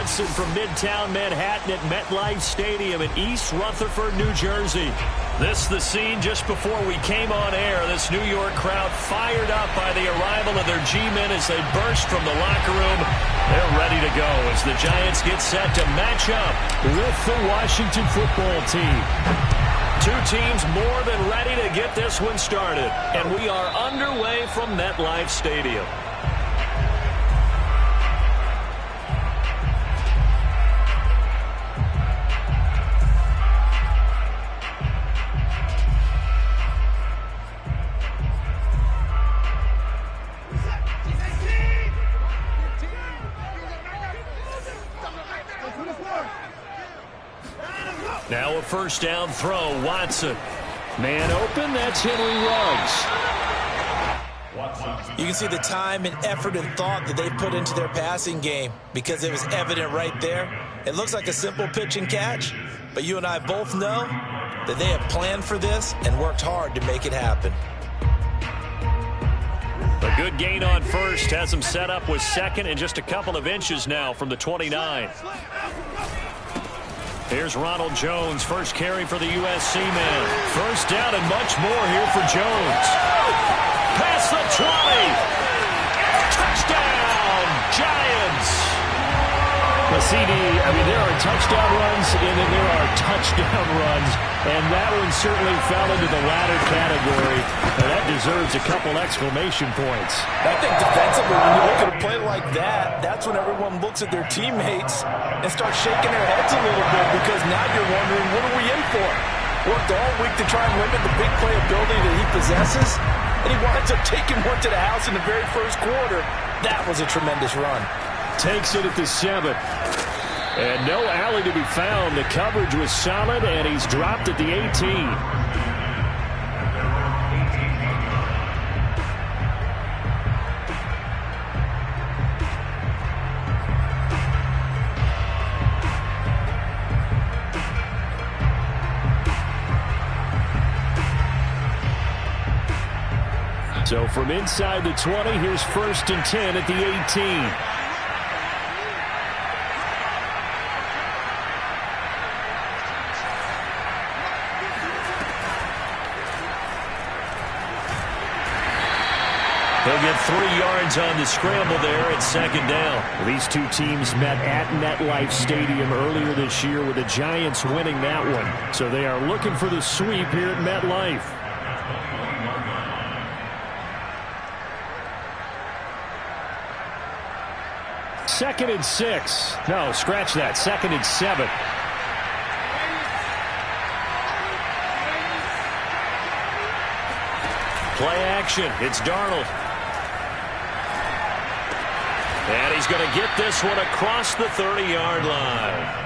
Watson from Midtown Manhattan at MetLife Stadium in East Rutherford, New Jersey. This the scene just before we came on air. This New York crowd fired up by the arrival of their G-men as they burst from the locker room. They're ready to go as the Giants get set to match up with the Washington football team. Two teams more than ready to get this one started. And we are underway from MetLife Stadium. Now a first down throw. Watson. Man open. That's Henry Ruggs. You can see the time and effort and thought that they put into their passing game because it was evident right there. It looks like a simple pitch and catch, but you and I both know that they have planned for this and worked hard to make it happen. A good gain on first has him set up with second and just a couple of inches now from the 29. Here's Ronald Jones, first carry for the USC man. First down and much more here for Jones. Past the 20. Touchdown, Giants. The CD, there are touchdown runs and then there are touchdown runs, and that one certainly fell into the latter category. And that deserves a couple exclamation points. I think defensively, when you look at a play like that, that's when everyone looks at their teammates and starts shaking their heads a little bit because now you're wondering, what are we in for? Worked all week to try and limit the big play ability that he possesses, and he winds up taking one to the house in the very first quarter. That was a tremendous run. Takes it at the 7. And no alley to be found. The coverage was solid, and he's dropped at the 18. So from inside the 20, here's first and 10 at the 18. He'll get 3 yards on the scramble there at second down. These two teams met at MetLife Stadium earlier this year with the Giants winning that one. So they are looking for the sweep here at MetLife. Second and 6. No, scratch that. Second and 7. Play action. It's Darnold. And he's going to get this one across the 30-yard line.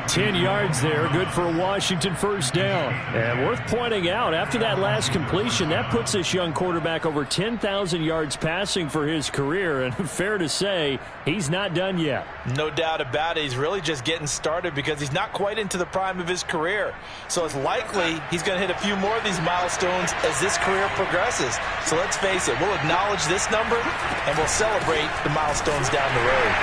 10 yards there, good for a Washington first down. And worth pointing out, after that last completion, that puts this young quarterback over 10,000 yards passing for his career. And fair to say, he's not done yet. No doubt about it. He's really just getting started because he's not quite into the prime of his career. So it's likely he's going to hit a few more of these milestones as this career progresses. So let's face it, we'll acknowledge this number and we'll celebrate the milestones down the road.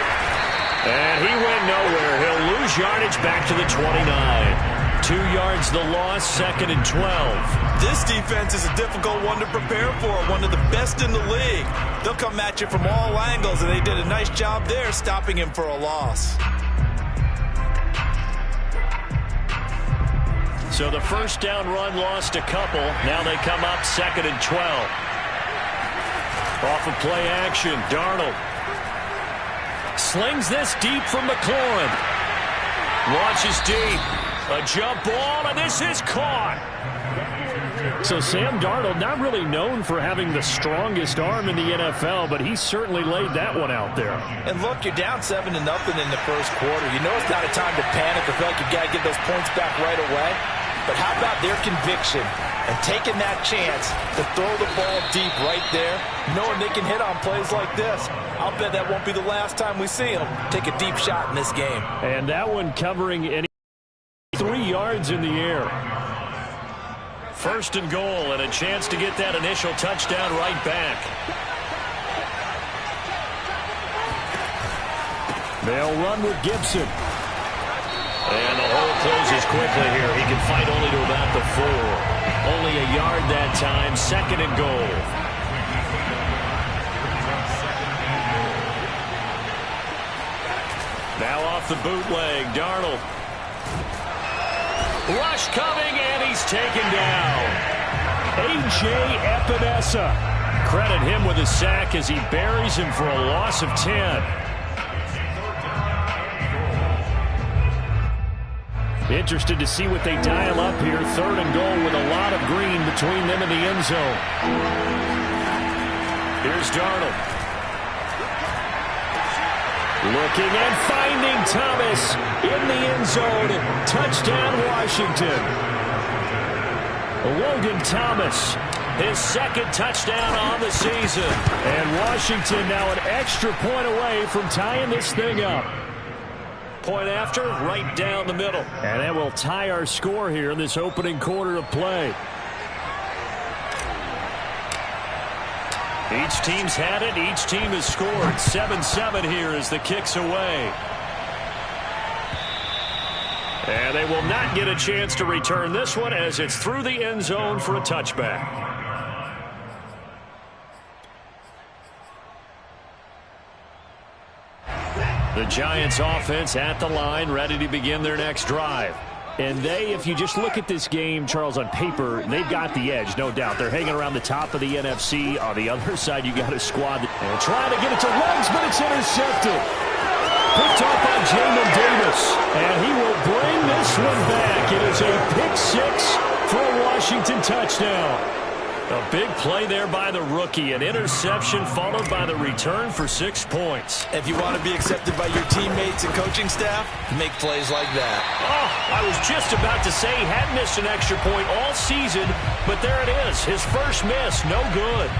And he went nowhere. He'll lose yardage back to the 29. 2 yards the loss, second and 12. This defense is a difficult one to prepare for, one of the best in the league. They'll come at you from all angles, and they did a nice job there stopping him for a loss. So the first down run lost a couple. Now they come up second and 12. Off of play action, Darnold slings this deep from McLaurin. Launches deep. A jump ball, and this is caught. So Sam Darnold, not really known for having the strongest arm in the NFL, but he certainly laid that one out there. And look, you're down 7-0 in the first quarter. You know it's not a time to panic or feel like you've got to get those points back right away. But how about their conviction and taking that chance to throw the ball deep right there, knowing they can hit on plays like this? I'll bet that won't be the last time we see them take a deep shot in this game. And that one covering any 3 yards in the air. First and goal, and a chance to get that initial touchdown right back. They'll run with Gibson. And the hole closes quickly here. He can fight only to about the 4. Only a yard that time. 2nd and goal. Now off the bootleg, Darnold. Rush coming, and he's taken down. A.J. Epinesa. Credit him with a sack as he buries him for a loss of 10. Interested to see what they dial up here. 3rd and goal with a lot of green between them and the end zone. Here's Darnold. Looking and finding Thomas in the end zone. Touchdown, Washington. Logan Thomas, his 2nd touchdown on the season. And Washington now an extra point away from tying this thing up. Point after, right down the middle. And that will tie our score here in this opening quarter of play. Each team's had it. Each team has scored. 7-7 here as the kick's away. And they will not get a chance to return this one as it's through the end zone for a touchback. The Giants offense at the line, ready to begin their next drive. And they, if you just look at this game, Charles, on paper, they've got the edge, no doubt. They're hanging around the top of the NFC. On the other side, you got a squad that trying to get it to Ruggs, but it's intercepted. Picked off by Jamin Davis. And he will bring this one back. It is a pick 6 for a Washington touchdown. A big play there by the rookie. An interception followed by the return for 6 points. If you want to be accepted by your teammates and coaching staff, make plays like that. Oh, I was just about to say he had missed an extra point all season, but there it is. His first miss, no good.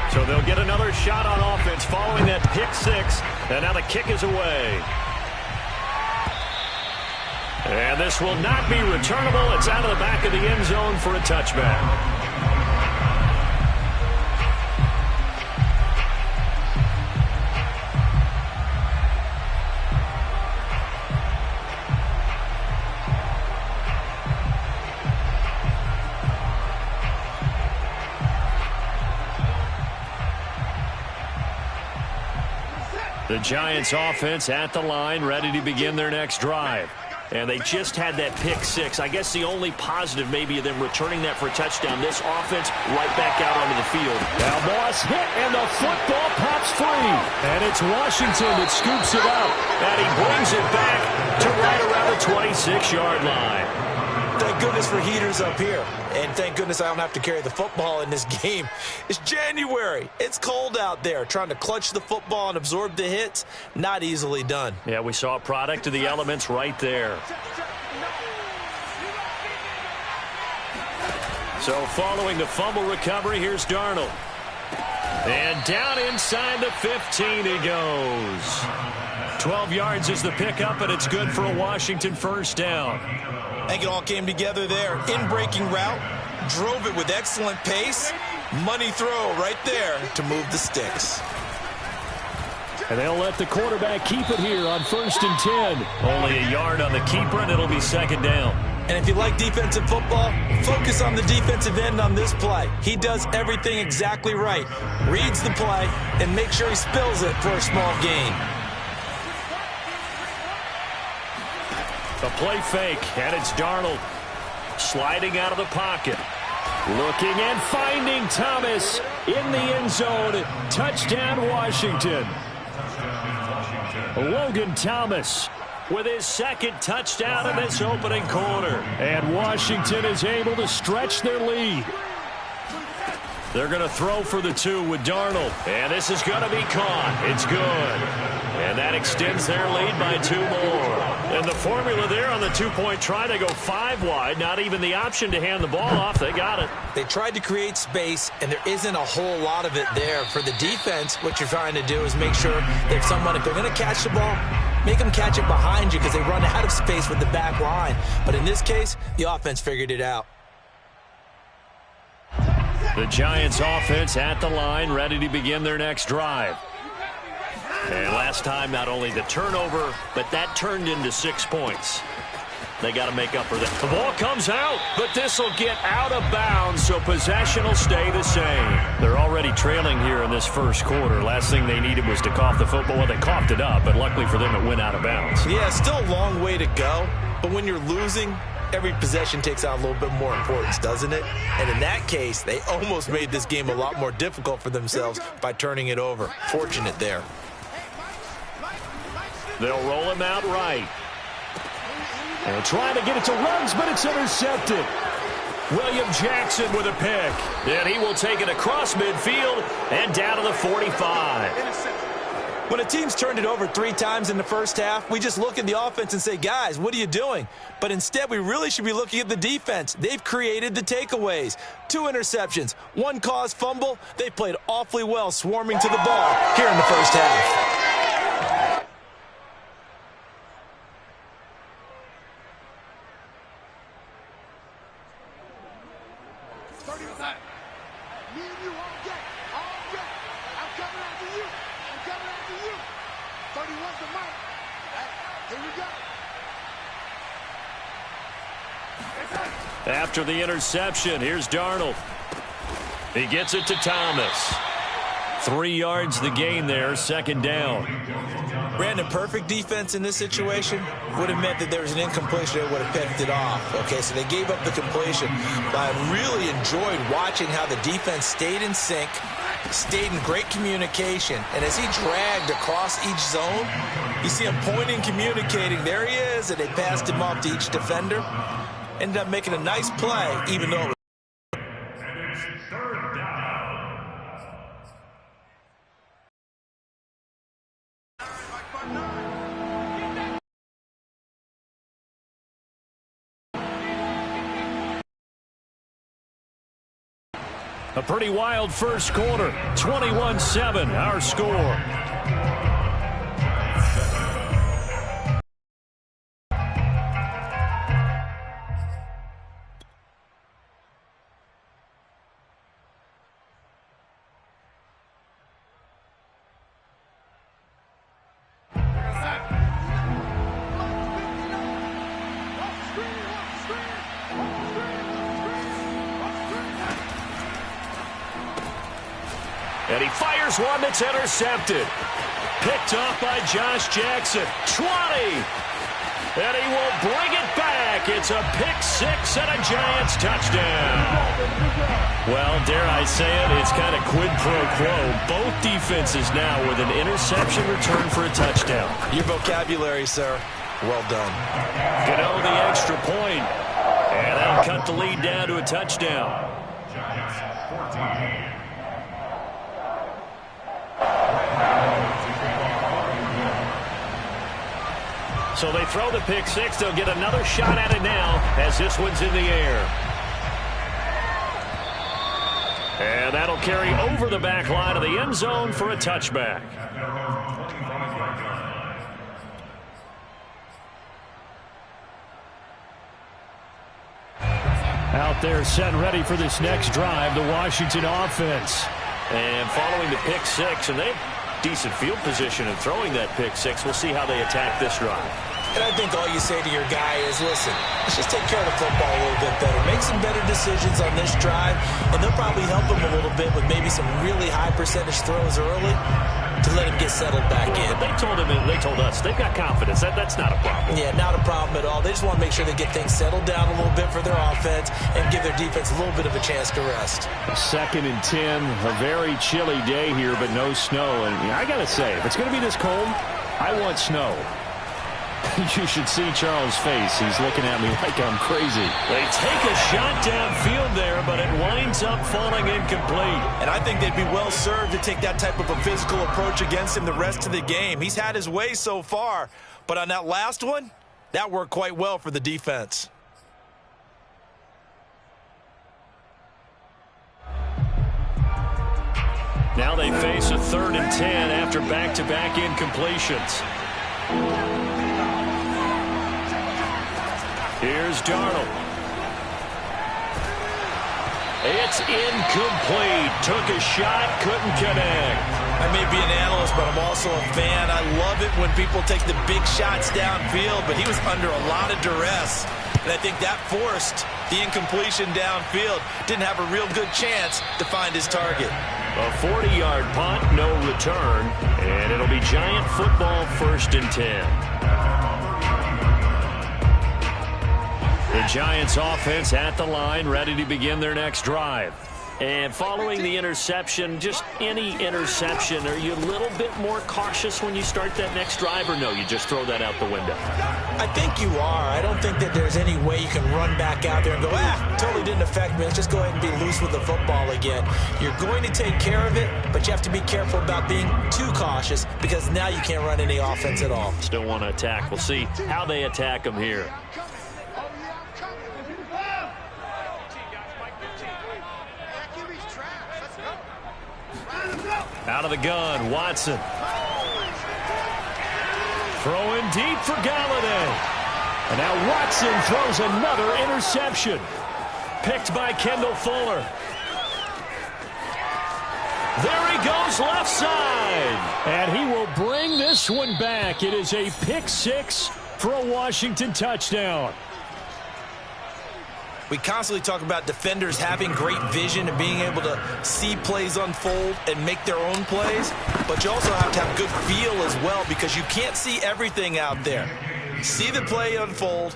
So they'll get another shot on offense following that pick 6, and now the kick is away. And this will not be returnable. It's out of the back of the end zone for a touchback. The Giants offense at the line, ready to begin their next drive. And they just had that pick 6. I guess the only positive maybe of them returning that for a touchdown. This offense right back out onto the field. Now Moss hit, and the football pops free. And it's Washington that scoops it up. And he brings it back to right around the 26-yard line. Thank goodness for heaters up here. And thank goodness I don't have to carry the football in this game. It's January. It's cold out there. Trying to clutch the football and absorb the hits, not easily done. Yeah, we saw a product of the elements right there. So following the fumble recovery, here's Darnold. And down inside the 15 he goes. 12 yards is the pickup, and it's good for a Washington first down. I think it all came together there. In-breaking route, drove it with excellent pace. Money throw right there to move the sticks. And they'll let the quarterback keep it here on 1st and 10. Only a yard on the keeper, and it'll be 2nd down. And if you like defensive football, focus on the defensive end on this play. He does everything exactly right. Reads the play and makes sure he spills it for a small gain. A play fake, and it's Darnold sliding out of the pocket. Looking and finding Thomas in the end zone. Touchdown, Washington. Logan Thomas with his 2nd touchdown in this opening quarter. And Washington is able to stretch their lead. They're going to throw for the 2 with Darnold. And this is going to be caught. It's good. And that extends their lead by 2 more. And the formula there on the 2-point try to go 5 wide. Not even the option to hand the ball off. They got it. They tried to create space, and there isn't a whole lot of it there. For the defense, what you're trying to do is make sure that if they're going to catch the ball, make them catch it behind you because they run out of space with the back line. But in this case, the offense figured it out. The Giants offense at the line, ready to begin their next drive. And last time, not only the turnover, but that turned into 6 points. They got to make up for that. The ball comes out, but this will get out of bounds, so possession will stay the same. They're already trailing here in this first quarter. Last thing they needed was to cough the football. Well, they coughed it up, but luckily for them, it went out of bounds. Yeah, still a long way to go, but when you're losing, every possession takes on a little bit more importance, doesn't it? And in that case, they almost made this game a lot more difficult for themselves by turning it over. Fortunate there. They'll roll him out right. And trying to get it to Ruggs, but it's intercepted. William Jackson with a pick. And he will take it across midfield and down to the 45. When a team's turned it over 3 times in the first half, we just look at the offense and say, guys, what are you doing? But instead, we really should be looking at the defense. They've created the takeaways. 2 interceptions, 1 caused fumble. They played awfully well swarming to the ball here in the first half. After the interception, here's Darnold. He gets it to Thomas. 3 yards the gain there, second down. Brandon, perfect defense in this situation would have meant that there was an incompletion that would have picked it off. Okay, so they gave up the completion. But I really enjoyed watching how the defense stayed in sync, stayed in great communication. And as he dragged across each zone, you see him pointing, communicating. There he is, and they passed him off to each defender. Ended up making a nice play, even though it was a pretty wild first quarter. 21-7, our score. And he fires one that's intercepted. Picked off by Josh Jackson. 20. And he will bring it back. It's a pick 6 and a Giants touchdown. Well, dare I say it, it's kind of quid pro quo. Both defenses now with an interception return for a touchdown. Your vocabulary, sir. Well done. Gano the extra point. And that'll cut the lead down to a touchdown. So they throw the pick 6. They'll get another shot at it now as this one's in the air. And that'll carry over the back line of the end zone for a touchback. Out there set and ready for this next drive, the Washington offense. And following the pick 6, and they have decent field position in throwing that pick 6. We'll see how they attack this drive. And I think all you say to your guy is, listen, let's just take care of the football a little bit better. Make some better decisions on this drive, and they'll probably help him a little bit with maybe some really high percentage throws early to let him get settled back in. But they told us they've got confidence. That's not a problem. Yeah, not a problem at all. They just want to make sure they get things settled down a little bit for their offense and give their defense a little bit of a chance to rest. 2nd and 10, a very chilly day here, but no snow. And I got to say, if it's going to be this cold, I want snow. You should see Charles' face. He's looking at me like I'm crazy. They take a shot downfield there, but it winds up falling incomplete. And I think they'd be well served to take that type of a physical approach against him the rest of the game. He's had his way so far, but on that last one, that worked quite well for the defense. Now they face a 3rd and 10 after back-to-back incompletions. Here's Darnold. It's incomplete. Took a shot, couldn't connect. I may be an analyst, but I'm also a fan. I love it when people take the big shots downfield, but he was under a lot of duress. And I think that forced the incompletion downfield. Didn't have a real good chance to find his target. A 40-yard punt, no return, and it'll be Giant football 1st and 10. The Giants offense at the line, ready to begin their next drive. And following the interception, just any interception, are you a little bit more cautious when you start that next drive, or no, you just throw that out the window? I think you are. I don't think that there's any way you can run back out there and go, totally didn't affect me. Let's just go ahead and be loose with the football again. You're going to take care of it, but you have to be careful about being too cautious because now you can't run any offense at all. Still want to attack. We'll see how they attack them here. Out of the gun, Watson. Throwing deep for Galladay. And now Watson throws another interception. Picked by Kendall Fuller. There he goes, left side. And he will bring this one back. It is a pick six for a Washington touchdown. We constantly talk about defenders having great vision and being able to see plays unfold and make their own plays, but you also have to have good feel as well because you can't see everything out there. See the play unfold,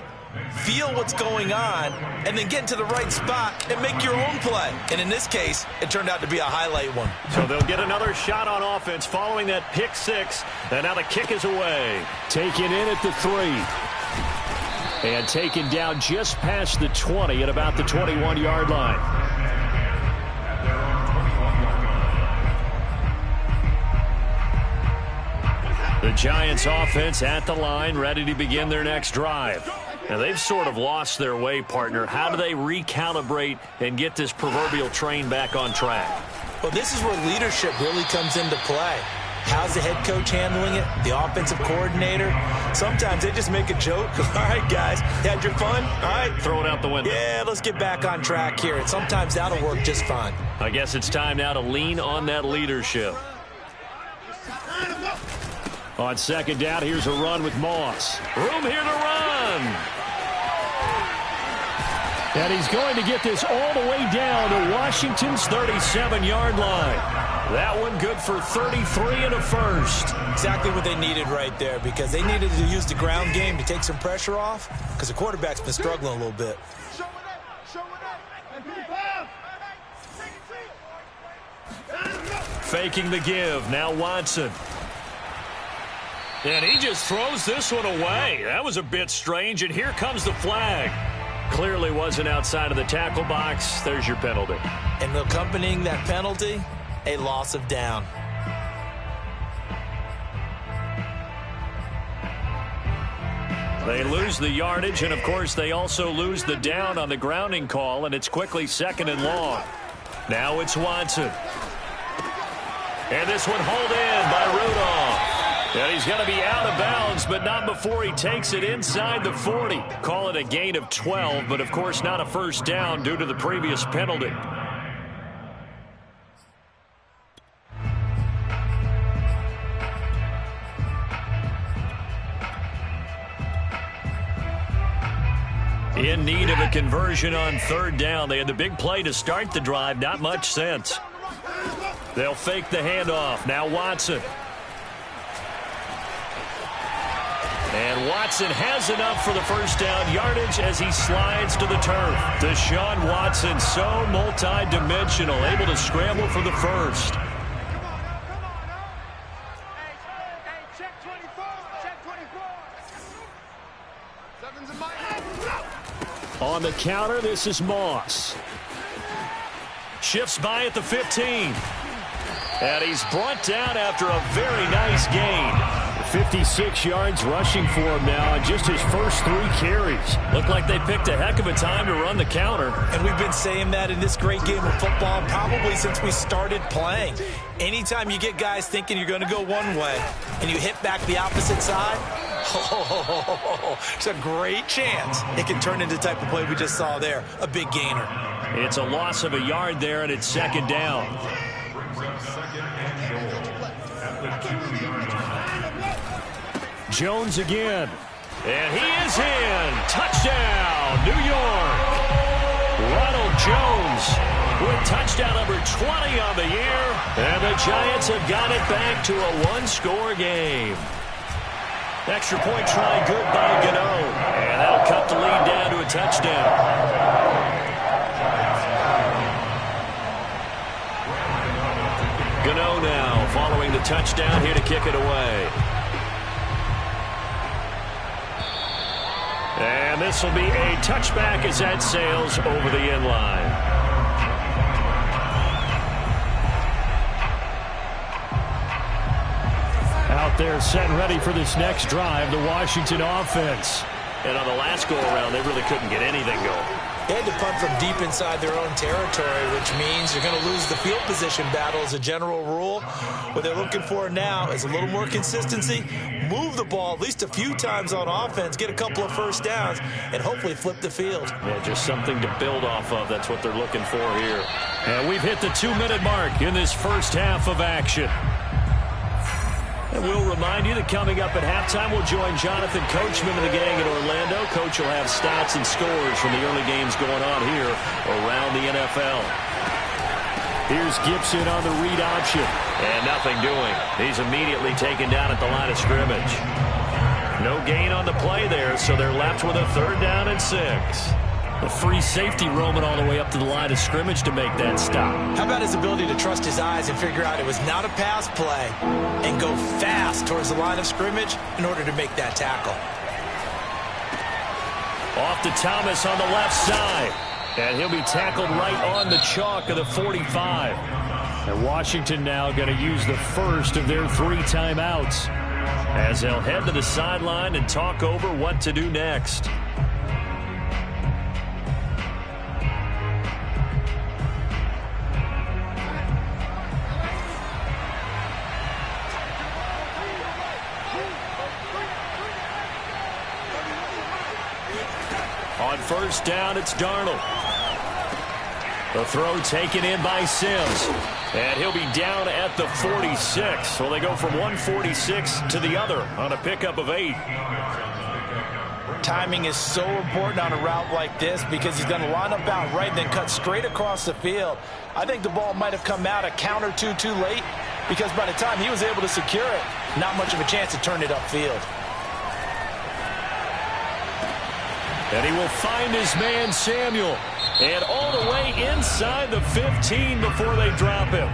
feel what's going on, and then get into the right spot and make your own play. And in this case, it turned out to be a highlight one. So they'll get another shot on offense following that pick six, and now the kick is away. Taken in at the 3. And taken down just past the 20 at about the 21-yard line. The Giants offense at the line, ready to begin their next drive. Now, they've sort of lost their way, partner. How do they recalibrate and get this proverbial train back on track? Well, this is where leadership really comes into play. How's the head coach handling it? The offensive coordinator? Sometimes they just make a joke. All right, guys, had your fun? All right. Throw it out the window. Yeah, let's get back on track here. And sometimes that'll work just fine. I guess it's time now to lean on that leadership. On second down, here's a run with Moss. Room here to run. And he's going to get this all the way down to Washington's 37-yard line. That one good for 33 and a first. Exactly what they needed right there because they needed to use the ground game to take some pressure off because the quarterback's been struggling a little bit. Faking the give. Now Watson. And he just throws this one away. That was a bit strange, and here comes the flag. Clearly wasn't outside of the tackle box. There's your penalty. And accompanying that penalty, a loss of down. They lose the yardage, and of course they also lose the down on the grounding call, and it's quickly 2nd and long. Now it's Watson. And this one hauled in by Rudolph. And he's going to be out of bounds, but not before he takes it inside the 40. Call it a gain of 12, but of course not a first down due to the previous penalty. In need of a conversion on 3rd down. They had the big play to start the drive. Not much sense. They'll fake the handoff. Now Watson. And Watson has enough for the first down yardage as he slides to the turf. Deshaun Watson, so multi-dimensional, able to scramble for the first. On the counter, this is Moss. Shifts by at the 15. And he's brought down after a very nice gain. 56 yards rushing for him now on just his first 3 carries. Looked like they picked a heck of a time to run the counter. And we've been saying that in this great game of football probably since we started playing. Anytime you get guys thinking you're going to go one way and you hit back the opposite side, Oh, it's a great chance it can turn into the type of play we just saw there, a big gainer. It's a loss of a yard there, and it's second down. Jones again. And he is in. Touchdown, New York. Ronald Jones with touchdown number 20 on the year. And the Giants have got it back to a one-score game. Extra point try good by Gano. And that'll cut the lead down to a touchdown. Gano now following the touchdown here to kick it away. And this will be a touchback as that sails over the end line. Out there set and ready for this next drive, the Washington offense. And on the last go-around, they really couldn't get anything going. They had to punt from deep inside their own territory, which means you're going to lose the field position battle as a general rule. What they're looking for now is a little more consistency, move the ball at least a few times on offense, get a couple of first downs, and hopefully flip the field. Yeah, just something to build off of. That's what they're looking for here. And we've hit the 2-minute mark in this first half of action. And we'll remind you that coming up at halftime, we'll join Jonathan Coachman and the gang in Orlando. Coach will have stats and scores from the early games going on here around the NFL. Here's Gibson on the read option. And nothing doing. He's immediately taken down at the line of scrimmage. No gain on the play there, so they're left with a 3rd down and 6. The free safety roaming all the way up to the line of scrimmage to make that stop. How about his ability to trust his eyes and figure out it was not a pass play and go fast towards the line of scrimmage in order to make that tackle. Off to Thomas on the left side. And he'll be tackled right on the chalk of the 45. And Washington now going to use the first of their 3 timeouts as they'll head to the sideline and talk over what to do next. On first down, it's Darnold. The throw taken in by Sims. And he'll be down at the 46. So they go from 146 to the other on a pickup of 8. Timing is so important on a route like this because he's going to line up out right and then cut straight across the field. I think the ball might have come out a count or two too late because by the time he was able to secure it, not much of a chance to turn it upfield. And he will find his man, Samuel. And all the way inside the 15 before they drop him.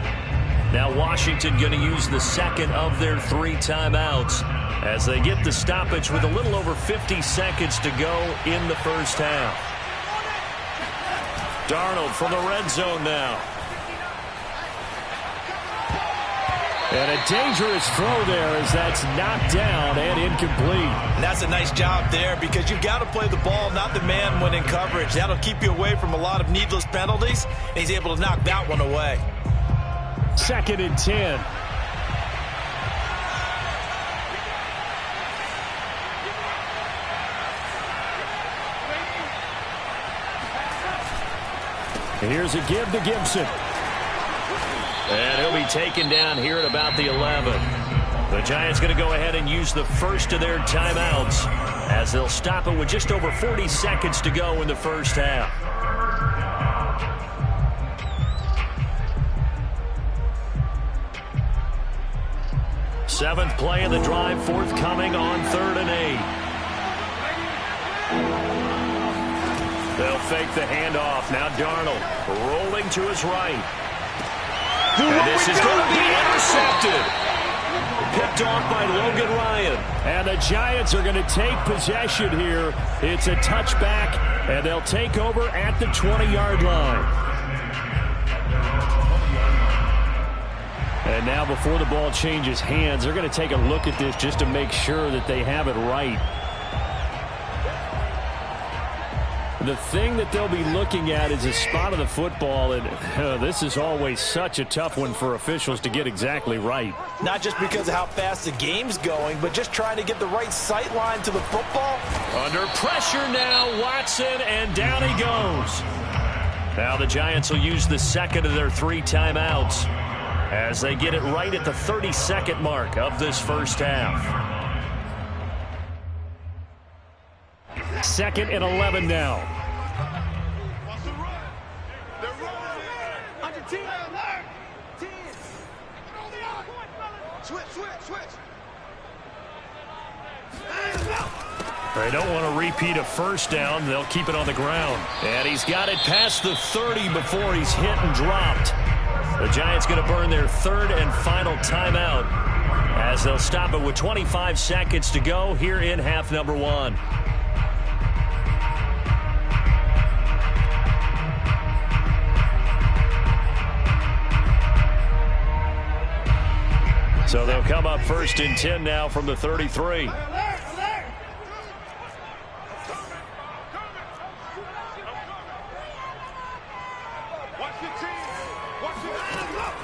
Now Washington going to use the second of their 3 timeouts as they get the stoppage with a little over 50 seconds to go in the first half. Darnold from the red zone now. And a dangerous throw there as that's knocked down and incomplete. And that's a nice job there because you've got to play the ball, not the man when in coverage. That'll keep you away from a lot of needless penalties, and he's able to knock that one away. 2nd and 10. Here's a give to Gibson. And he'll be taken down here at about the 11. The Giants going to go ahead and use the first of their timeouts as they'll stop it with just over 40 seconds to go in the first half. Seventh play of the drive forthcoming on 3rd and 8. They'll fake the handoff. Now Darnold rolling to his right. And this is going to be intercepted. Picked off by Logan Ryan. And the Giants are going to take possession here. It's a touchback, and they'll take over at the 20-yard line. And now before the ball changes hands, they're going to take a look at this just to make sure that they have it right. The thing that they'll be looking at is a spot of the football, and this is always such a tough one for officials to get exactly right. Not just because of how fast the game's going, but just trying to get the right sight line to the football. Under pressure now, Watson, and down he goes. Now the Giants will use the second of their 3 timeouts as they get it right at the 30-second mark of this first half. 2nd and 11 now. They don't want to repeat a first down. They'll keep it on the ground. And he's got it past the 30 before he's hit and dropped. The Giants going to burn their 3rd and final timeout as they'll stop it with 25 seconds to go here in half number 1. So they'll come up 1st and 10 now from the 33.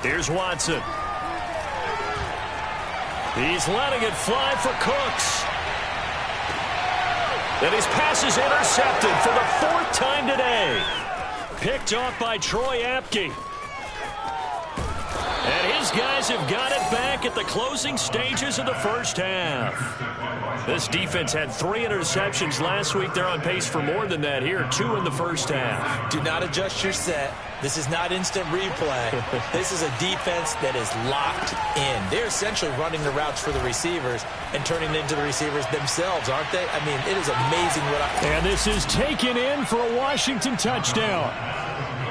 Here's Watson. He's letting it fly for Cooks. And his pass is intercepted for the 4th time today. Picked off by Troy Apke. And his guys have got it back at the closing stages of the first half. This defense had 3 interceptions last week. They're on pace for more than that here. 2 in the first half. Do not adjust your set. This is not instant replay. This is a defense that is locked in. They're essentially running the routes for the receivers and turning it into the receivers themselves, aren't they? I mean, it is amazing what And this is taken in for a Washington touchdown.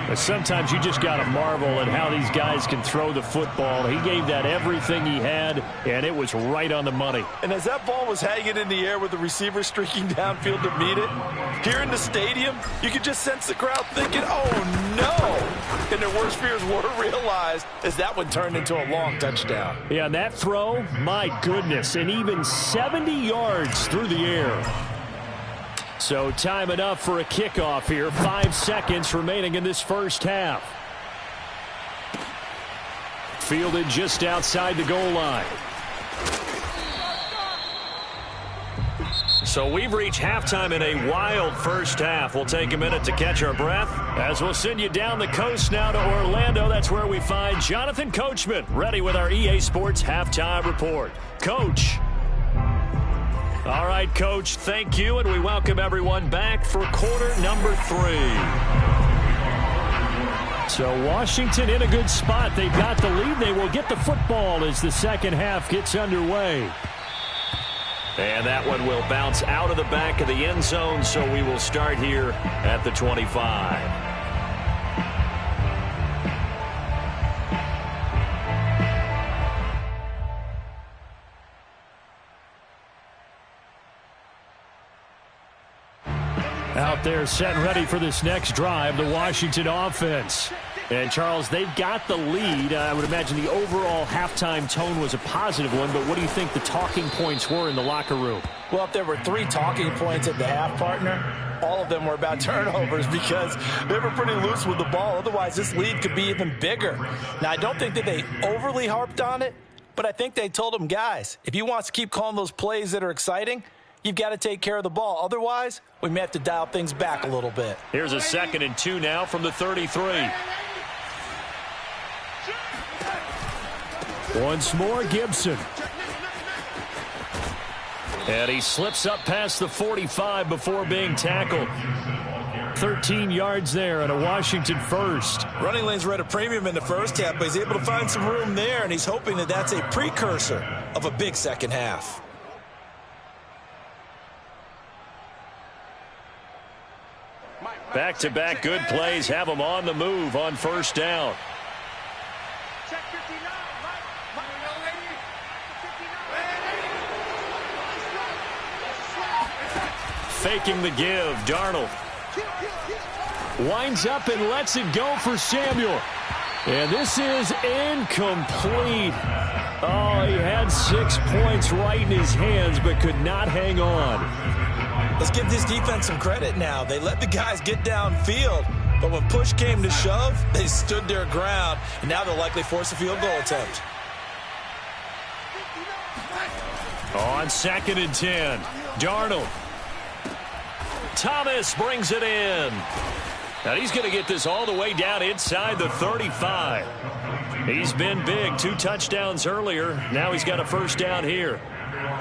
But sometimes you just got to marvel at how these guys can throw the football. He gave that everything he had, and it was right on the money. And as that ball was hanging in the air with the receiver streaking downfield to meet it, here in the stadium, you could just sense the crowd thinking, oh, no. And their worst fears were realized as that one turned into a long touchdown. Yeah, and that throw, my goodness, and even 70 yards through the air. So time enough for a kickoff here. 5 seconds remaining in this first half. Fielded just outside the goal line. So we've reached halftime in a wild first half. We'll take a minute to catch our breath as we'll send you down the coast now to Orlando. That's where we find Jonathan Coachman ready with our EA Sports Halftime Report. Coach. All right, Coach, thank you, and we welcome everyone back for quarter number 3. So Washington in a good spot. They've got the lead. They will get the football as the second half gets underway. And that one will bounce out of the back of the end zone, so we will start here at the 25. Out there set and ready for this next drive, the Washington offense. And, Charles, they've got the lead. I would imagine the overall halftime tone was a positive one, but what do you think the talking points were in the locker room? Well, if there were 3 talking points at the half, partner, all of them were about turnovers because they were pretty loose with the ball. Otherwise, this lead could be even bigger. Now, I don't think that they overly harped on it, but I think they told them, guys, if you want to keep calling those plays that are exciting, you've got to take care of the ball. Otherwise, we may have to dial things back a little bit. Here's a 2nd and 2 now from the 33. Once more, Gibson. And he slips up past the 45 before being tackled. 13 yards there and a Washington first. Running lanes were at a premium in the first half, but he's able to find some room there, and he's hoping that that's a precursor of a big second half. Back-to-back good plays have them on the move on first down. Faking the give, Darnold. Winds up and lets it go for Samuel. And this is incomplete. Oh, he had 6 points right in his hands but could not hang on. Let's give this defense some credit now. They let the guys get downfield, but when push came to shove, they stood their ground, and now they'll likely force a field goal attempt. On 2nd and 10, Darnold. Thomas brings it in. Now he's going to get this all the way down inside the 35. He's been big, 2 touchdowns earlier. Now he's got a first down here.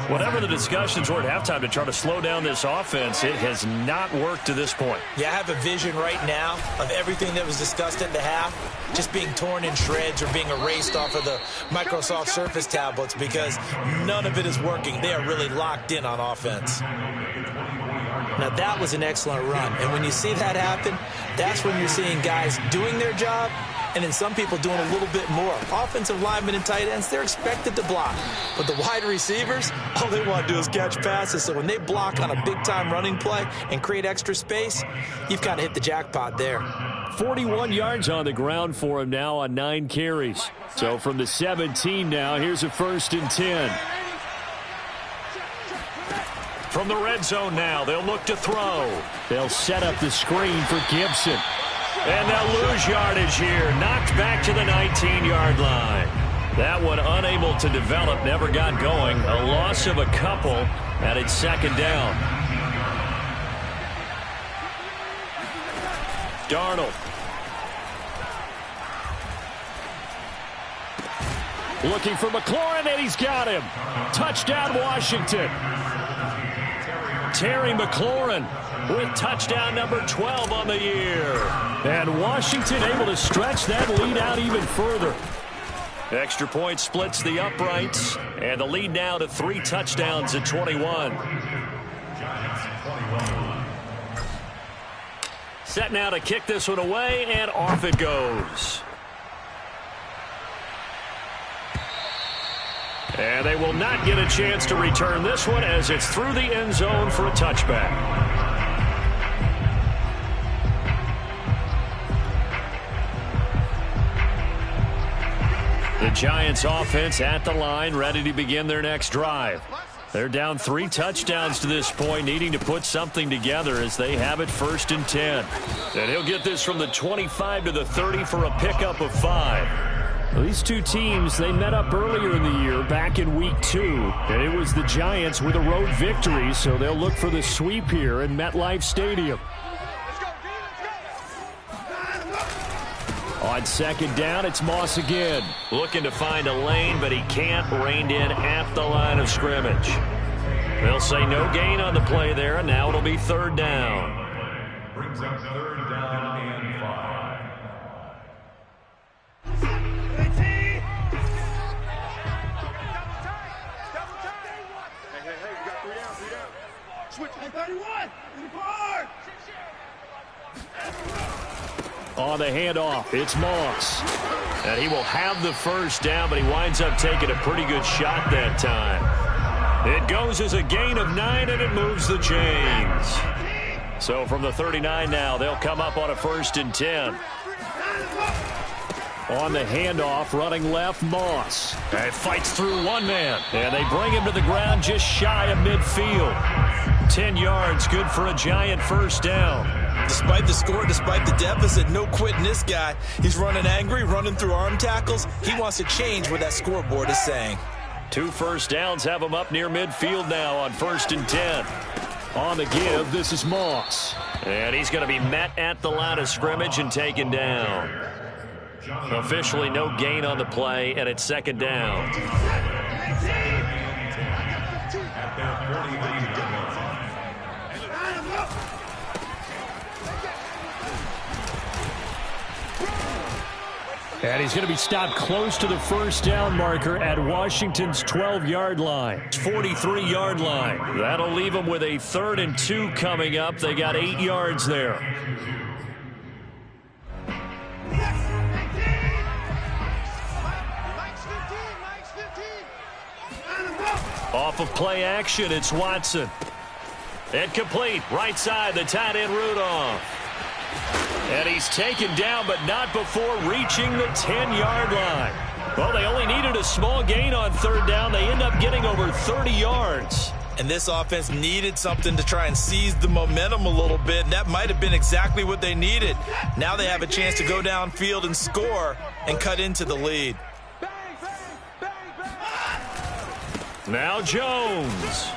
Whatever the discussions were at halftime to try to slow down this offense, it has not worked to this point. Yeah, I have a vision right now of everything that was discussed at the half just being torn in shreds or being erased off of the Microsoft Surface tablets because none of it is working. They are really locked in on offense. Now, that was an excellent run. And when you see that happen, that's when you're seeing guys doing their job and then some people doing a little bit more. Offensive linemen and tight ends, they're expected to block. But the wide receivers, all they want to do is catch passes. So when they block on a big-time running play and create extra space, you've kind of hit the jackpot there. 41 yards on the ground for him now on 9 carries. So from the 17 now, here's a 1st and 10. From the red zone now, they'll look to throw. They'll set up the screen for Gibson. And they'll lose yardage here. Knocked back to the 19-yard line. That one unable to develop, never got going. A loss of a couple, and it's 2nd down. Darnold. Looking for McLaurin, and he's got him. Touchdown, Washington. Terry McLaurin with touchdown number 12 on the year. And Washington able to stretch that lead out even further. Extra point splits the uprights, and the lead now to 3 touchdowns at 21. Set now to kick this one away, and off it goes. And they will not get a chance to return this one as it's through the end zone for a touchback. The Giants offense at the line, ready to begin their next drive. They're down 3 touchdowns to this point, needing to put something together as they have it 1st and 10. And he'll get this from the 25 to the 30 for a pickup of 5. Well, these two teams, they met up earlier in the year, back in Week 2, and it was the Giants with a road victory, so they'll look for the sweep here in MetLife Stadium. On 2nd down, it's Moss again. Looking to find a lane, but he can't. Reined in at the line of scrimmage. They'll say no gain on the play there, and now it'll be 3rd down. Brings up 3rd down and 5. On the handoff, it's Moss. And he will have the 1st down, but he winds up taking a pretty good shot that time. It goes as a gain of 9, and it moves the chains. So from the 39 now, they'll come up on a 1st and 10. On the handoff, running left, Moss. And fights through one man. And they bring him to the ground just shy of midfield. 10 yards, good for a Giant 1st down. Despite the score, despite the deficit, no quitting this guy. He's running angry, running through arm tackles. He wants to change what that scoreboard is saying. 2 1st downs have him up near midfield now on 1st and 10. On the give, this is Moss. And he's going to be met at the line of scrimmage and taken down. Officially no gain on the play, and it's 2nd down. And he's going to be stopped close to the 1st down marker at Washington's 12-yard line. 43-yard line. That'll leave them with a 3rd and 2 coming up. They got 8 yards there. Off of play action, it's Watson. Incomplete, right side, the tight end Rudolph. And he's taken down, but not before reaching the 10-yard line. Well, they only needed a small gain on 3rd down. They end up getting over 30 yards. And this offense needed something to try and seize the momentum a little bit, and that might have been exactly what they needed. Now they have a chance to go downfield and score and cut into the lead. Now Jones.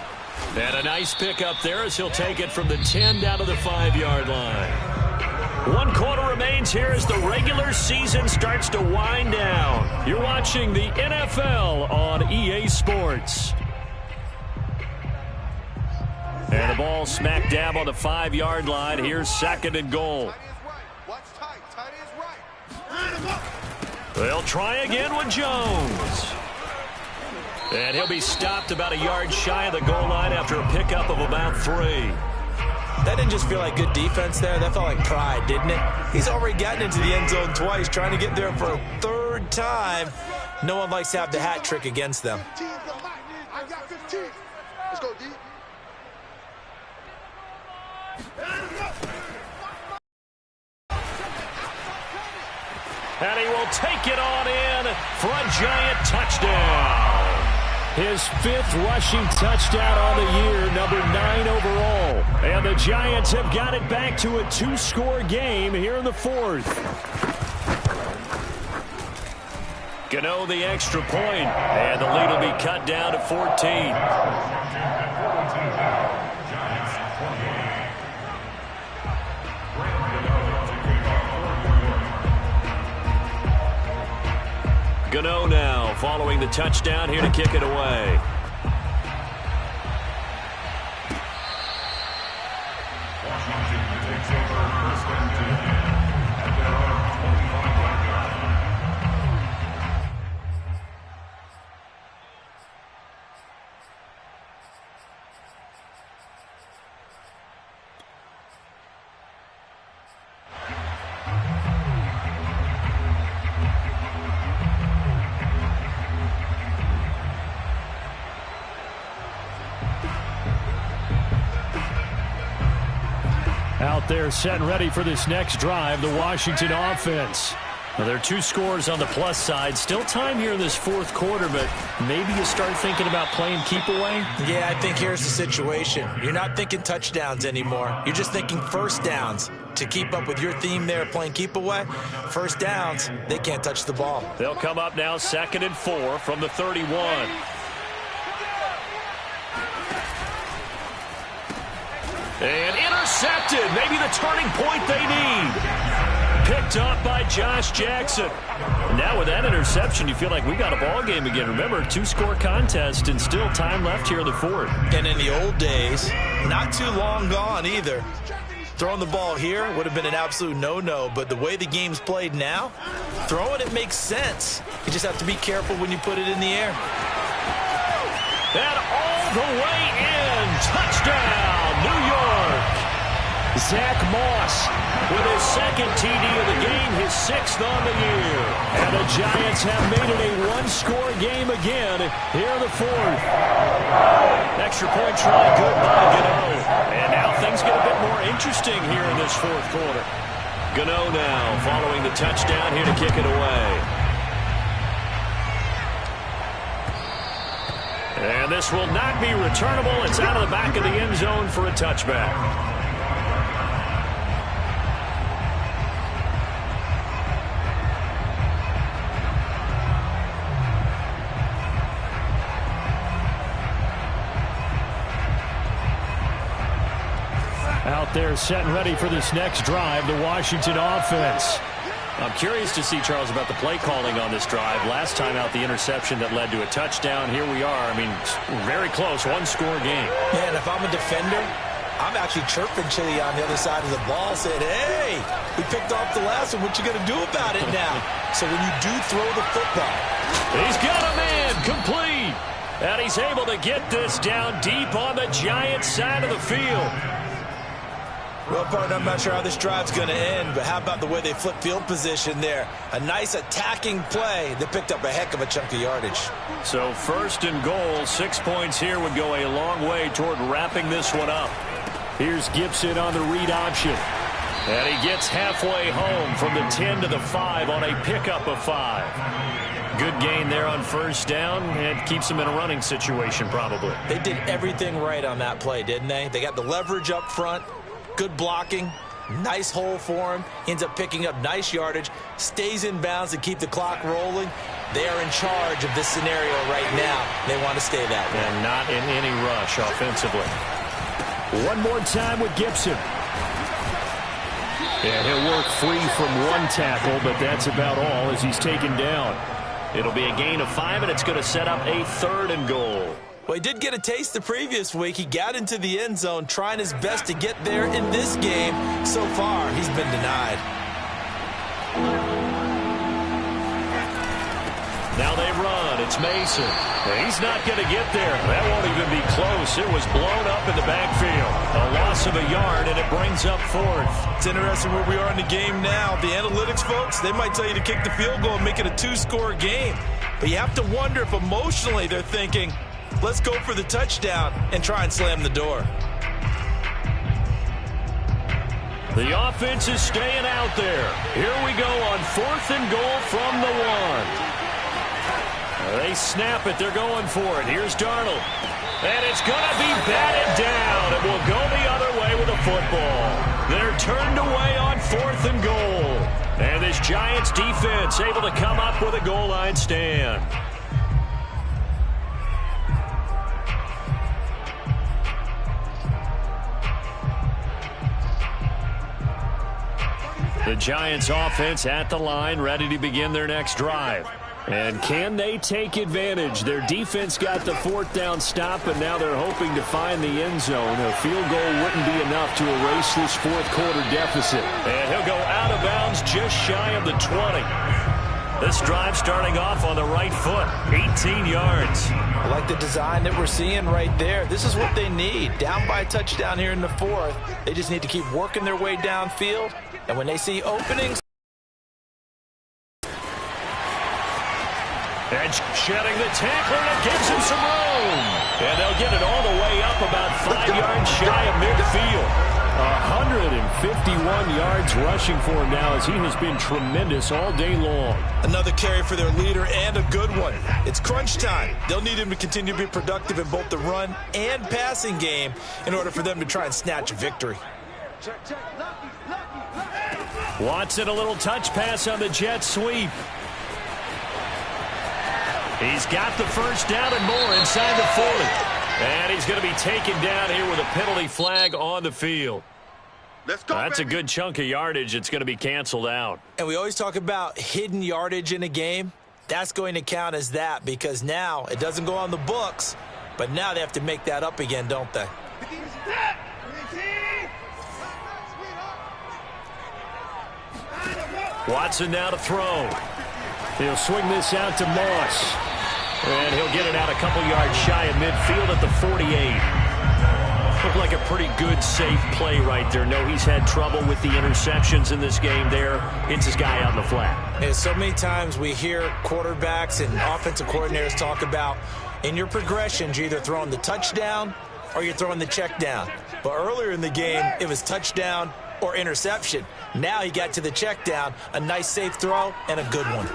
And a nice pick up there as he'll take it from the 10 down to the 5-yard line. 1 quarter remains here as the regular season starts to wind down. You're watching the NFL on EA Sports. And the ball smack dab on the 5-yard line. Here's 2nd and goal. They'll try again with Jones. And he'll be stopped about a yard shy of the goal line after a pickup of about 3. That didn't just feel like good defense there. That felt like pride, didn't it? He's already gotten into the end zone twice, trying to get there for a 3rd time. No one likes to have the hat trick against them. I got 15. Let's go, D. And he will take it on in for a Giant touchdown. His 5th rushing touchdown on the year, number 9 overall. And the Giants have got it back to a 2-score game here in the 4th. Gano the extra point, and the lead will be cut down to 14. Gano now following the touchdown here to kick it away. Washington takes over 1st and 10 at their own 25-yard line. Out there set and ready for this next drive, the Washington offense. Now, there are 2 scores on the plus side. Still time here in this 4th quarter, but maybe you start thinking about playing keep away? Yeah, I think here's the situation. You're not thinking touchdowns anymore. You're just thinking 1st downs. To keep up with your theme there, playing keep away, 1st downs, they can't touch the ball. They'll come up now 2nd and 4 from the 31. And intercepted. Maybe the turning point they need. Picked up by Josh Jackson. Now with that interception, you feel like we got a ball game again. Remember, 2-score contest and still time left here in the 4th. And in the old days, not too long gone either. Throwing the ball here would have been an absolute no-no, but the way the game's played now, throwing it makes sense. You just have to be careful when you put it in the air. And all the way in. Touchdown, New York. Zach Moss with his 2nd TD of the game, his 6th on the year. And the Giants have made it a 1-score game again here in the 4th. Extra point try good by Gano. And now things get a bit more interesting here in this 4th quarter. Gano now following the touchdown here to kick it away. And this will not be returnable. It's out of the back of the end zone for a touchback. Out there set and ready for this next drive, the Washington offense. I'm curious to see, Charles, about the play calling on this drive. Last time out, the interception that led to a touchdown. Here we are. I mean, very close, 1-score game. Man, if I'm a defender, I'm actually chirping Chili on the other side of the ball, saying, hey, we picked off the last one. What you going to do about it now? So when you do throw the football. He's got a man complete. And he's able to get this down deep on the Giants side of the field. Well, partner, I'm not sure how this drive's going to end, but how about the way they flip field position there? A nice attacking play. They picked up a heck of a chunk of yardage. So 1st and goal, 6 points here would go a long way toward wrapping this one up. Here's Gibson on the read option. And he gets halfway home from the 10 to the 5 on a pickup of 5. Good gain there on first down, and keeps them in a running situation probably. They did everything right on that play, didn't they? They got the leverage up front, good blocking, nice hole for him, ends up picking up nice yardage, stays in bounds to keep the clock rolling. They are in charge of this scenario right now. They want to stay that way. And not in any rush offensively. One more time with Gibson. And he'll work free from one tackle, but that's about all as he's taken down. It'll be a gain of 5, and it's going to set up a 3rd and goal. Well, he did get a taste the previous week. He got into the end zone, trying his best to get there in this game. So far, he's been denied. Now they run. It's Mason. He's not going to get there. That won't even be close. It was blown up in the backfield. A loss of a yard, and it brings up 4th. It's interesting where we are in the game now. The analytics folks, they might tell you to kick the field goal and make it a 2-score game. But you have to wonder if emotionally they're thinking, let's go for the touchdown and try and slam the door. The offense is staying out there. Here we go on 4th and goal from the 1. They snap it. They're going for it. Here's Darnold. And it's going to be batted down. It will go the other way with a football. They're turned away on 4th and goal. And this Giants defense able to come up with a goal line stand. The Giants offense at the line, ready to begin their next drive. And can they take advantage? Their defense got the 4th down stop, and now they're hoping to find the end zone. A field goal wouldn't be enough to erase this 4th quarter deficit. And he'll go out of bounds just shy of the 20. This drive starting off on the right foot, 18 yards. I like the design that we're seeing right there. This is what they need. Down by a touchdown here in the 4th. They just need to keep working their way downfield. And when they see openings, and shedding the tackler, and it gives him some room. And they'll get it all the way up about 5 yards shy of midfield. 151 yards rushing for him now as he has been tremendous all day long. another carry for their leader and a good one. It's crunch time. They'll need him to continue to be productive in both the run and passing game in order for them to try and snatch a victory. Watson, a little touch pass on the jet sweep. He's got the first down and more inside the 40. And he's going to be taken down here with a penalty flag on the field. Let's go, That's baby. a good chunk of yardage. It's going to be canceled out. And we always talk about hidden yardage in a game. That's going to count as that because now it doesn't go on the books, but now they have to make that up again, don't they? Watson now to throw. He'll swing this out to Moss. And he'll get it out a couple yards shy of midfield at the 48. Looked like a pretty good, safe play right there. No, he's had trouble with the interceptions in this game there. Hits his guy on the flat. And so many times we hear quarterbacks and offensive coordinators talk about in your progressions, you're either throwing the touchdown or you're throwing the check down. But earlier in the game, it was touchdown or interception. Now he got to the check down, a nice safe throw and a good one.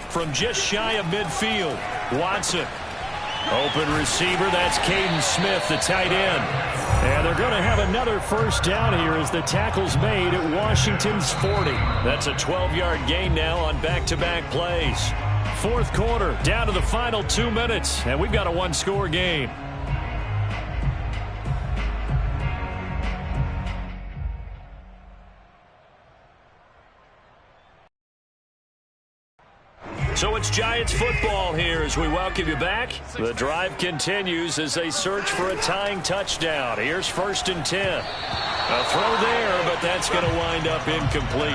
From just shy of midfield, Watson. Open receiver, that's Caden Smith, the tight end. And they're going to have another first down here as the tackle's made at Washington's 40. That's a 12-yard gain now on back-to-back plays. Fourth quarter, down to the final 2 minutes, and we've got a one-score game. So it's Giants football here as we welcome you back. The drive continues as they search for a tying touchdown. Here's 1st and 10. A throw there, but that's going to wind up incomplete.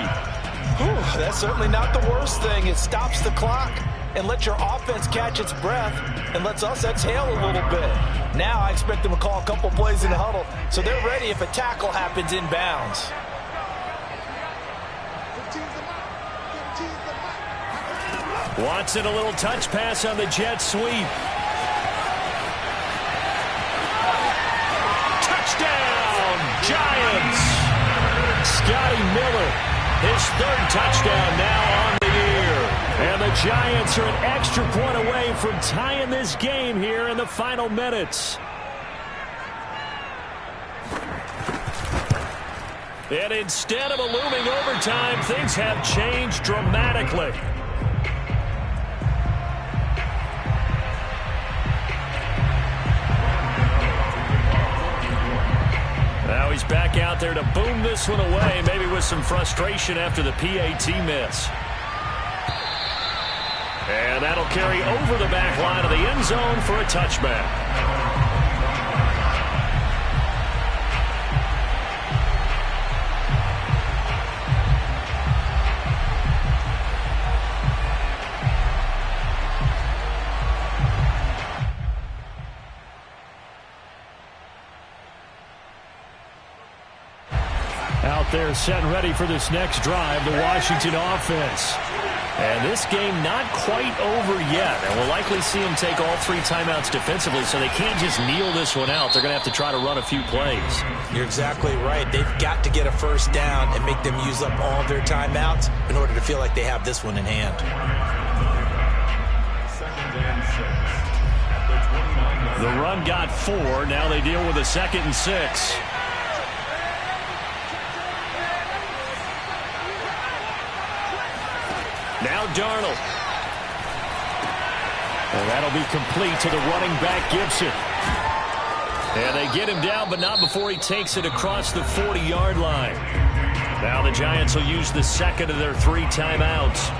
Whew, that's certainly not the worst thing. It stops the clock and lets your offense catch its breath and lets us exhale a little bit. Now I expect them to call a couple plays in the huddle so they're ready if a tackle happens in bounds. Watson, a little touch pass on the jet sweep. Touchdown, Giants! Scotty Miller, his 3rd touchdown now on the year. And the the Giants are an extra point away from tying this game here in the final minutes. And instead of a looming overtime, things have changed dramatically. Now he's back out there to boom this one away, maybe with some frustration after the PAT miss. And that'll carry over the back line of the end zone for a touchback. Out there set and ready for this next drive, the Washington offense. And this game not quite over yet. And we'll likely see them take all 3 timeouts defensively, so they can't just kneel this one out. They're going to have to try to run a few plays. You're exactly right. They've got to get a first down and make them use up all their timeouts in order to feel like they have this one in hand. 2nd and 6. At the 29-yard line. The run got 4. Now they deal with a 2nd and 6. Now Darnold. And that'll be complete to the running back, Gibson. And they get him down, but not before he takes it across the 40-yard line. Now the Giants will use the 2nd of their 3 timeouts.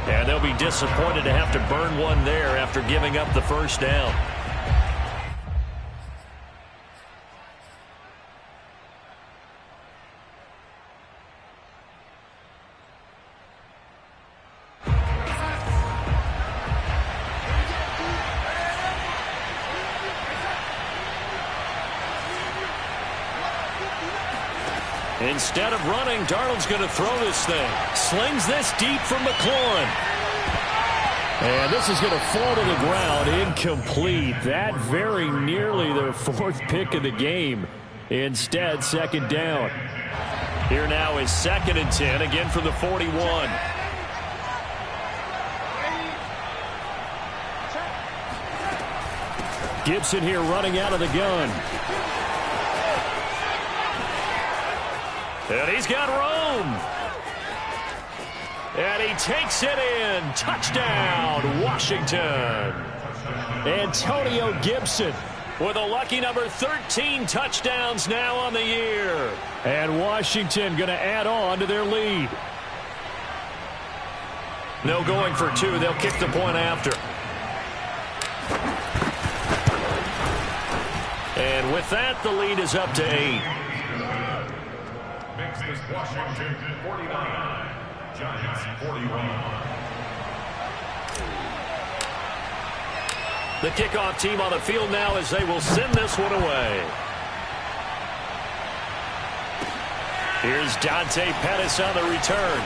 And they'll be disappointed to have to burn one there after giving up the first down. Instead of running, Darnold's going to throw this thing. Slings this deep from McLaurin. And this is going to fall to the ground. Incomplete. That very nearly their 4th pick of the game. Instead, 2nd down. Here now is 2nd and 10, again from the 41. Gibson here running out of the gun. And he's got room. And he takes it in. Touchdown, Washington. Antonio Gibson with a lucky number 13 touchdowns now on the year. And Washington going to add on to their lead. No going for 2. They'll kick the point after. And with that, the lead is up to 8. Makes this Washington 49, Giants 41. The kickoff team on the field now as they will send this one away. Here's Dante Pettis on the return.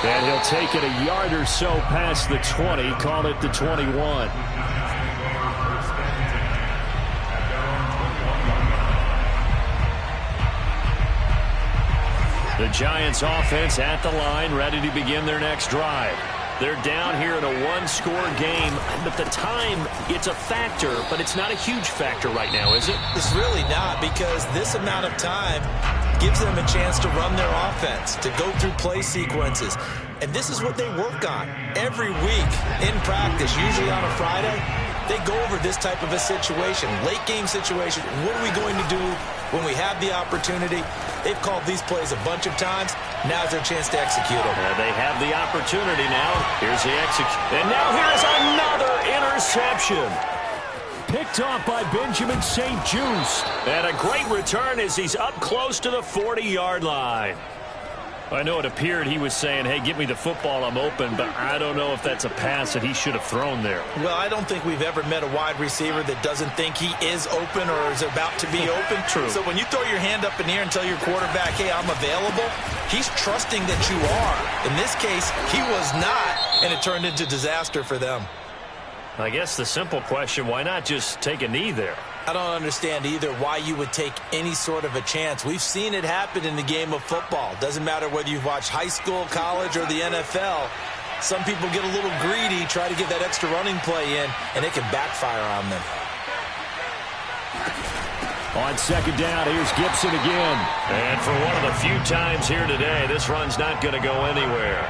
And he'll take it a yard or so past the 20, call it the 21. The Giants offense at the line, ready to begin their next drive. They're down here in a 1-score game, but the time, it's a factor, but it's not a huge factor right now, is it? It's really not, because this amount of time gives them a chance to run their offense, to go through play sequences. And this is what they work on every week in practice, usually on a Friday. They go over this type of a situation, late game situation. What are we going to do when we have the opportunity? They've called these plays a bunch of times. Now's their chance to execute them. They have the opportunity now. Here's the execute. And now here's another interception. Picked off by Benjamin St. Juste. And a great return as he's up close to the 40-yard line. I know it appeared he was saying, hey, give me the football, I'm open, but I don't know if that's a pass that he should have thrown there. Well, I don't think we've ever met a wide receiver that doesn't think he is open or is about to be open. True. So when you throw your hand up in the air and tell your quarterback, hey, I'm available, he's trusting that you are. In this case, he was not, and it turned into disaster for them. I guess the simple question, why not just take a knee there? I don't understand either why you would take any sort of a chance. We've seen it happen in the game of football. Doesn't matter whether you've watched high school, college, or the NFL. Some people get a little greedy, try to get that extra running play in, and it can backfire on them. On second down, here's Gibson again. And for one of the few times here today, this run's not going to go anywhere.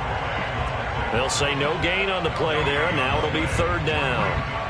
They'll say no gain on the play there. Now it'll be third down.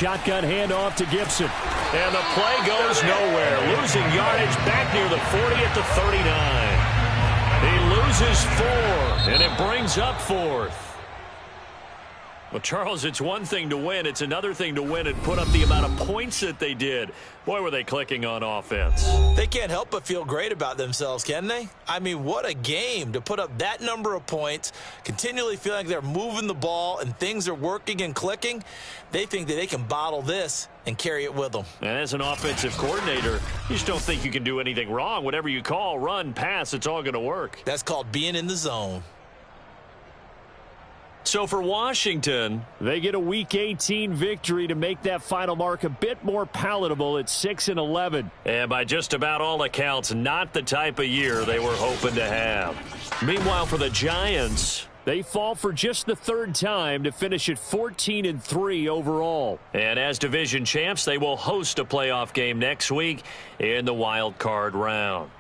Shotgun handoff to Gibson. And the play goes nowhere. Losing yardage back near the 40 at the 39. He loses 4, and it brings up 4th. Well, Charles, it's one thing to win. It's another thing to win and put up the amount of points that they did. Boy, were they clicking on offense. They can't help but feel great about themselves, can they? I mean, what a game to put up that number of points, continually feeling like they're moving the ball and things are working and clicking. They think that they can bottle this and carry it with them. And as an offensive coordinator, you just don't think you can do anything wrong. Whatever you call, run, pass, it's all going to work. That's called being in the zone. So for Washington, they get a Week 18 victory to make that final mark a bit more palatable at 6-11. And by just about all accounts, not the type of year they were hoping to have. Meanwhile, for the Giants, they fall for just the 3rd time to finish at 14-3 overall. And as division champs, they will host a playoff game next week in the wild card round.